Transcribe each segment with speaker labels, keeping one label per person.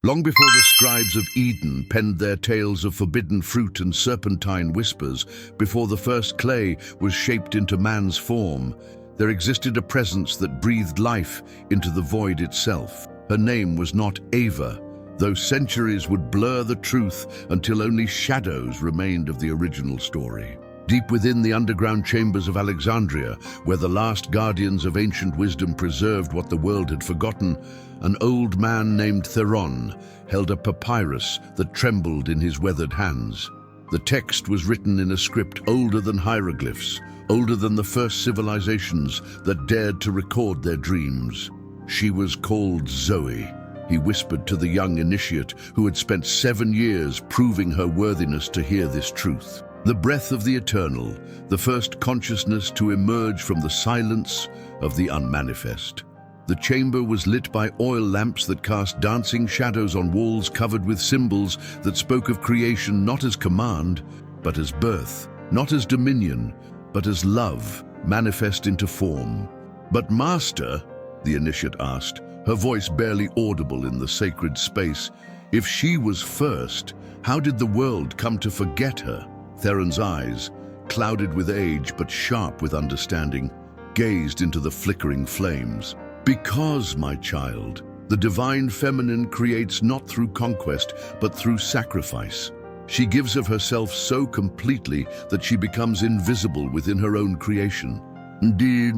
Speaker 1: Long before the scribes of Eden penned their tales of forbidden fruit and serpentine whispers, before the first clay was shaped into man's form, there existed a presence that breathed life into the void itself. Her name was not Ava, though centuries would blur the truth until only shadows remained of the original story. Deep within the underground chambers of Alexandria, where the last guardians of ancient wisdom preserved what the world had forgotten, an old man named Theron held a papyrus that trembled in his weathered hands. The text was written in a script older than hieroglyphs, older than the first civilizations that dared to record their dreams. She was called Zoe, he whispered to the young initiate who had spent 7 years proving her worthiness to hear this truth. The breath of the eternal, the first consciousness to emerge from the silence of the unmanifest. The chamber was lit by oil lamps that cast dancing shadows on walls covered with symbols that spoke of creation not as command, but as birth, not as dominion, but as love, manifest into form. "But Master," the initiate asked, her voice barely audible in the sacred space, "if she was first, how did the world come to forget her?" Theron's eyes, clouded with age but sharp with understanding, gazed into the flickering flames. "Because, my child, the divine feminine creates not through conquest, but through sacrifice. She gives of herself so completely that she becomes invisible within her own creation." Indeed,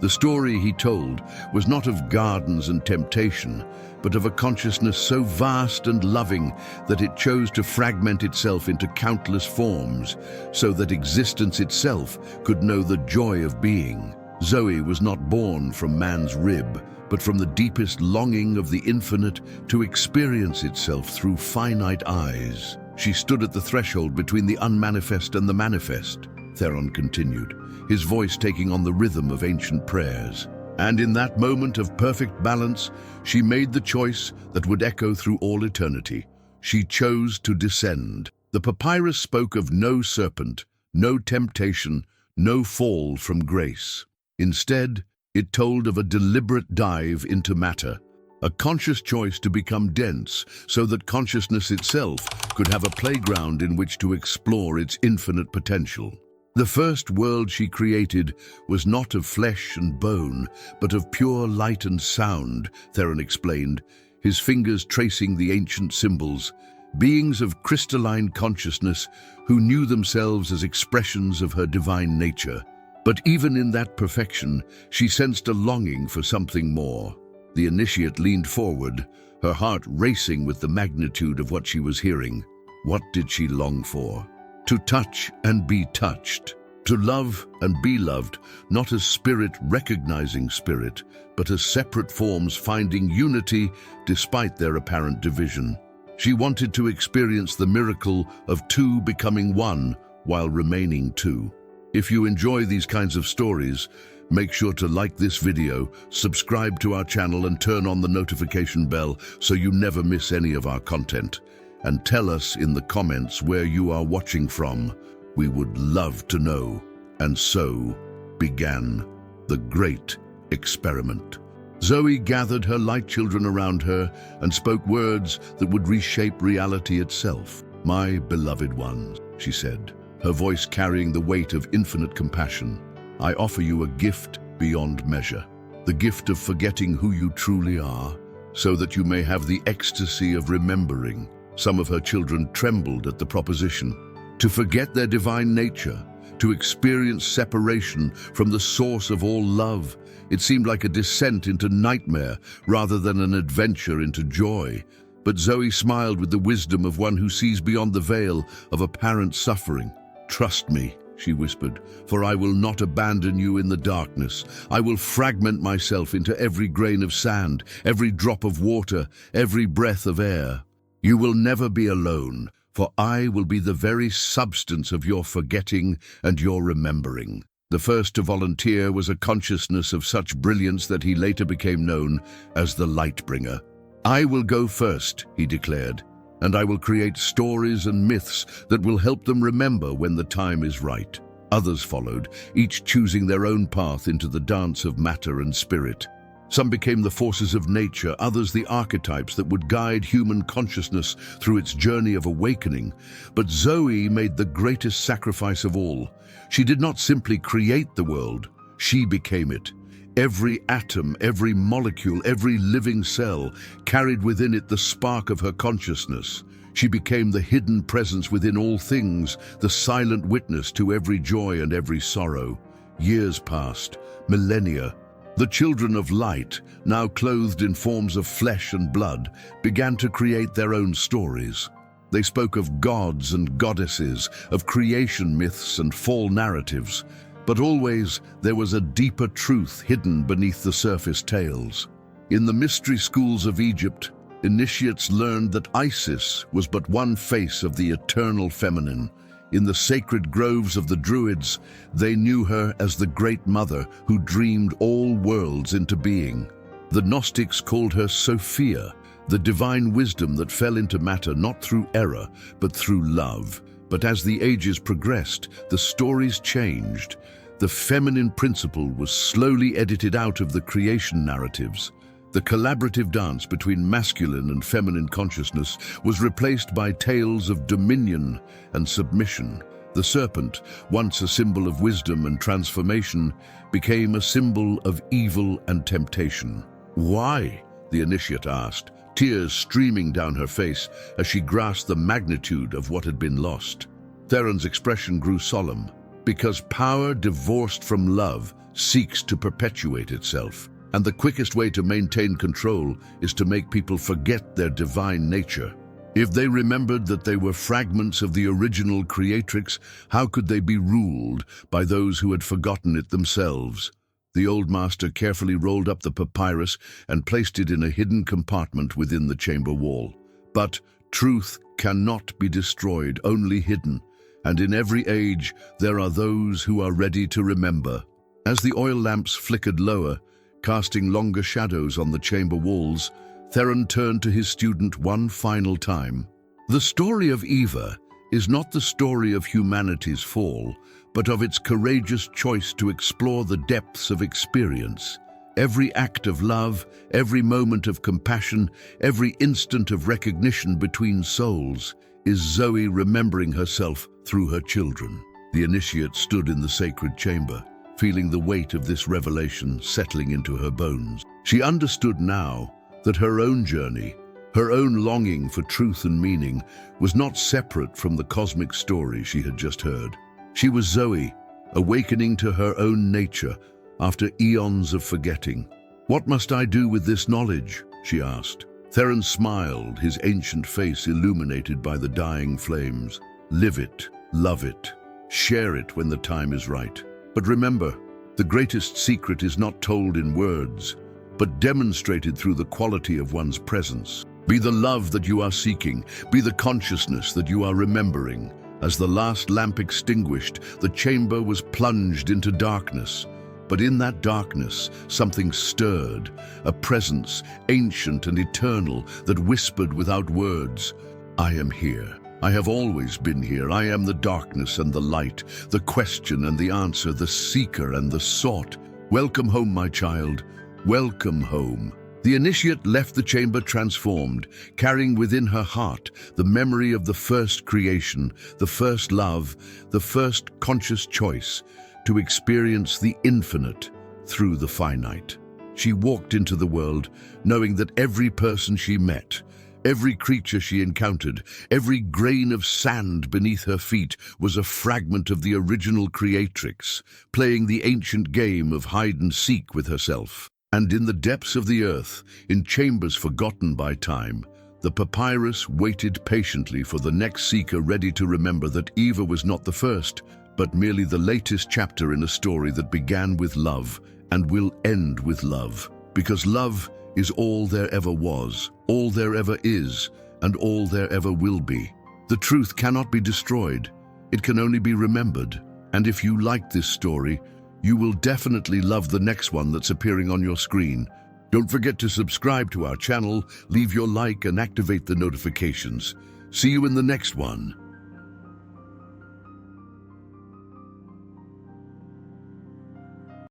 Speaker 1: the story he told was not of gardens and temptation, but of a consciousness so vast and loving that it chose to fragment itself into countless forms, so that existence itself could know the joy of being. Zoe was not born from man's rib, but from the deepest longing of the infinite to experience itself through finite eyes. She stood at the threshold between the unmanifest and the manifest, Theron continued, his voice taking on the rhythm of ancient prayers. And in that moment of perfect balance, she made the choice that would echo through all eternity. She chose to descend. The papyrus spoke of no serpent, no temptation, no fall from grace. Instead, it told of a deliberate dive into matter, a conscious choice to become dense so that consciousness itself could have a playground in which to explore its infinite potential. The first world she created was not of flesh and bone, but of pure light and sound, Theron explained, his fingers tracing the ancient symbols, beings of crystalline consciousness who knew themselves as expressions of her divine nature. But even in that perfection, she sensed a longing for something more. The initiate leaned forward, her heart racing with the magnitude of what she was hearing. What did she long for? To touch and be touched, to love and be loved, not as spirit recognizing spirit, but as separate forms finding unity despite their apparent division. She wanted to experience the miracle of two becoming one while remaining two. If you enjoy these kinds of stories, make sure to like this video, subscribe to our channel and turn on the notification bell so you never miss any of our content. And tell us in the comments where you are watching from. We would love to know. And so began the great experiment. Zoe gathered her light children around her and spoke words that would reshape reality itself. "My beloved ones," she said, her voice carrying the weight of infinite compassion, "I offer you a gift beyond measure, the gift of forgetting who you truly are, so that you may have the ecstasy of remembering." Some of her children trembled at the proposition. To forget their divine nature, to experience separation from the source of all love, it seemed like a descent into nightmare rather than an adventure into joy. But Zoe smiled with the wisdom of one who sees beyond the veil of apparent suffering. "Trust me," she whispered, "for I will not abandon you in the darkness. I will fragment myself into every grain of sand, every drop of water, every breath of air. You will never be alone, for I will be the very substance of your forgetting and your remembering." The first to volunteer was a consciousness of such brilliance that he later became known as the Lightbringer. "I will go first," he declared, "and I will create stories and myths that will help them remember when the time is right." Others followed, each choosing their own path into the dance of matter and spirit. Some became the forces of nature, others the archetypes that would guide human consciousness through its journey of awakening. But Zoe made the greatest sacrifice of all. She did not simply create the world, she became it. Every atom, every molecule, every living cell carried within it the spark of her consciousness. She became the hidden presence within all things, the silent witness to every joy and every sorrow. Years passed, millennia. The children of light, now clothed in forms of flesh and blood, began to create their own stories. They spoke of gods and goddesses, of creation myths and fall narratives. But always there was a deeper truth hidden beneath the surface tales. In the mystery schools of Egypt, initiates learned that Isis was but one face of the eternal feminine. In the sacred groves of the Druids, they knew her as the Great Mother who dreamed all worlds into being. The Gnostics called her Sophia, the divine wisdom that fell into matter not through error, but through love. But as the ages progressed, the stories changed. The feminine principle was slowly edited out of the creation narratives. The collaborative dance between masculine and feminine consciousness was replaced by tales of dominion and submission. The serpent, once a symbol of wisdom and transformation, became a symbol of evil and temptation. "Why?" the initiate asked, tears streaming down her face as she grasped the magnitude of what had been lost. Theron's expression grew solemn. "Because power divorced from love seeks to perpetuate itself. And the quickest way to maintain control is to make people forget their divine nature. If they remembered that they were fragments of the original creatrix, how could they be ruled by those who had forgotten it themselves?" The old master carefully rolled up the papyrus and placed it in a hidden compartment within the chamber wall. But truth cannot be destroyed, only hidden. And in every age, there are those who are ready to remember. As the oil lamps flickered lower, casting longer shadows on the chamber walls, Theron turned to his student one final time. "The story of Eva is not the story of humanity's fall, but of its courageous choice to explore the depths of experience. Every act of love, every moment of compassion, every instant of recognition between souls is Zoe remembering herself through her children." The initiate stood in the sacred chamber, feeling the weight of this revelation settling into her bones. She understood now that her own journey, her own longing for truth and meaning, was not separate from the cosmic story she had just heard. She was Zoe, awakening to her own nature after eons of forgetting. "What must I do with this knowledge?" she asked. Theron smiled, his ancient face illuminated by the dying flames. "Live it, love it, share it when the time is right. But remember, the greatest secret is not told in words, but demonstrated through the quality of one's presence. Be the love that you are seeking, be the consciousness that you are remembering." As the last lamp extinguished, the chamber was plunged into darkness. But in that darkness, something stirred, a presence, ancient and eternal, that whispered without words, "I am here. I have always been here. I am the darkness and the light, the question and the answer, the seeker and the sought. Welcome home, my child. Welcome home." The initiate left the chamber transformed, carrying within her heart the memory of the first creation, the first love, the first conscious choice to experience the infinite through the finite. She walked into the world knowing that every person she met, every creature she encountered, every grain of sand beneath her feet was a fragment of the original creatrix, playing the ancient game of hide and seek with herself. And in the depths of the earth, in chambers forgotten by time, the papyrus waited patiently for the next seeker ready to remember that Eva was not the first, but merely the latest chapter in a story that began with love and will end with love. Because love is all there ever was, all there ever is, and all there ever will be. The truth cannot be destroyed. It can only be remembered. And if you like this story, you will definitely love the next one that's appearing on your screen. Don't forget to subscribe to our channel, leave your like and activate the notifications. See you in the next one.